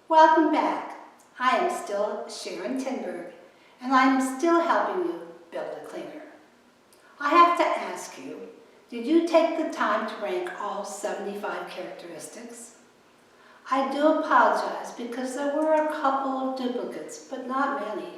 Welcome back. I am still Sharon Tinberg, and I am still helping you build a cleaner. I have to ask you, did you take the time to rank all 75 characteristics? I do apologize because there were a couple of duplicates, but not many.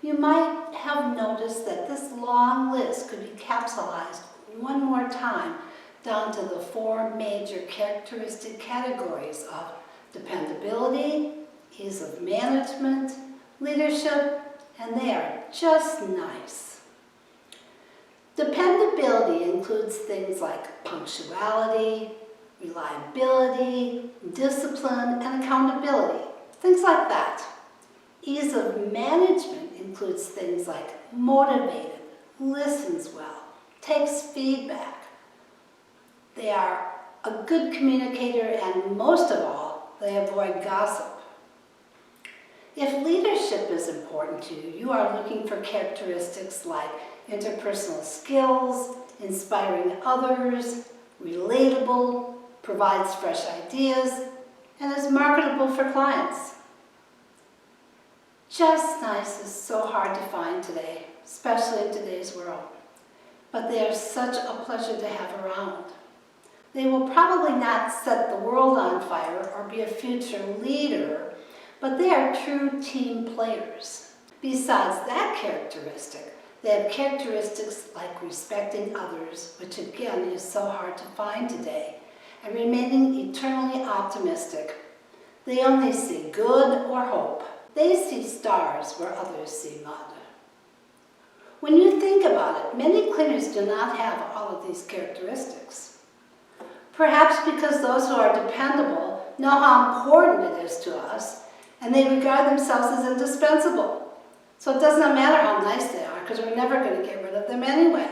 You might have noticed that this long list could be capsulized one more time down to the 4 major characteristic categories of dependability, ease of management, leadership, and they are just nice. Dependability includes things like punctuality, reliability, discipline, and accountability, things like that. Ease of management includes things like motivated, listens well, takes feedback. They are a good communicator, and most of all, they avoid gossip. If leadership is important to you, you are looking for characteristics like interpersonal skills, inspiring others, relatable, provides fresh ideas, and is marketable for clients. Just nice is so hard to find today, especially in today's world, but they are such a pleasure to have around. They will probably not set the world on fire or be a future leader, but they are true team players. Besides that characteristic, they have characteristics like respecting others, which again is so hard to find today, and remaining eternally optimistic. They only see good or hope. They see stars where others see mud. When you think about it, many cleaners do not have all of these characteristics. Perhaps because those who are dependable know how important it is to us, and they regard themselves as indispensable. So it does not matter how nice they are, because we're never going to get rid of them anyway.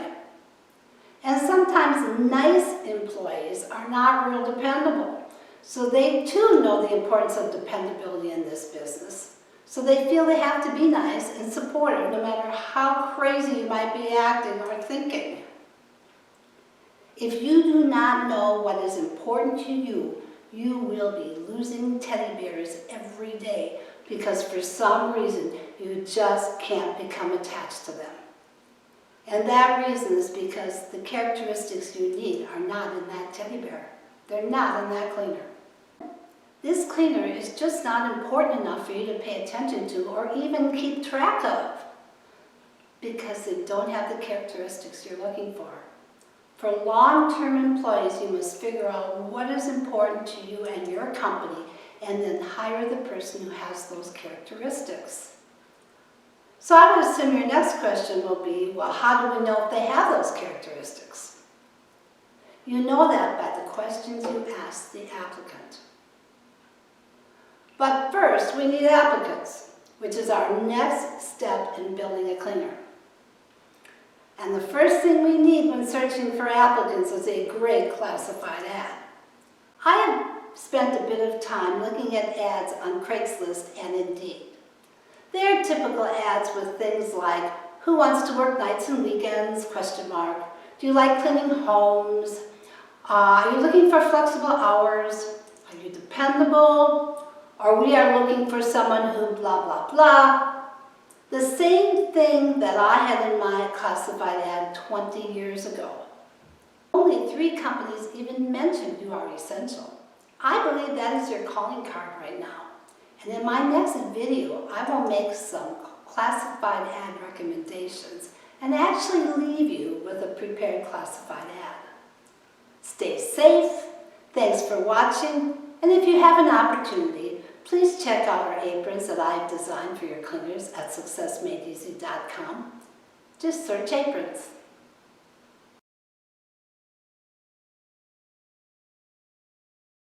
And sometimes nice employees are not real dependable. So they too know the importance of dependability in this business. So they feel they have to be nice and supportive no matter how crazy you might be acting or thinking. If you do not know what is important to you, you will be losing teddy bears every day because for some reason you just can't become attached to them. And that reason is because the characteristics you need are not in that teddy bear. They're not in that cleaner. This cleaner is just not important enough for you to pay attention to or even keep track of because they don't have the characteristics you're looking for. For long-term employees, you must figure out what is important to you and your company and then hire the person who has those characteristics. So I would assume your next question will be, well, how do we know if they have those characteristics? You know that by the questions you ask the applicant. But first, we need applicants, which is our next step in building a cleaner. And the first thing we need when searching for applicants is a great classified ad. I have spent a bit of time looking at ads on Craigslist and Indeed. They are typical ads with things like, who wants to work nights and weekends, ? Do you like cleaning homes? Are you looking for flexible hours? Are you dependable? Or we are looking for someone who blah, blah, blah. The same thing that I had in my classified ad 20 years ago. Only 3 companies even mentioned you are essential. I believe that is your calling card right now. And in my next video, I will make some classified ad recommendations and actually leave you with a prepared classified ad. Stay safe, thanks for watching, and if you have an opportunity, please check out our aprons that I've designed for your cleaners at successmadeeasy.com. Just search aprons.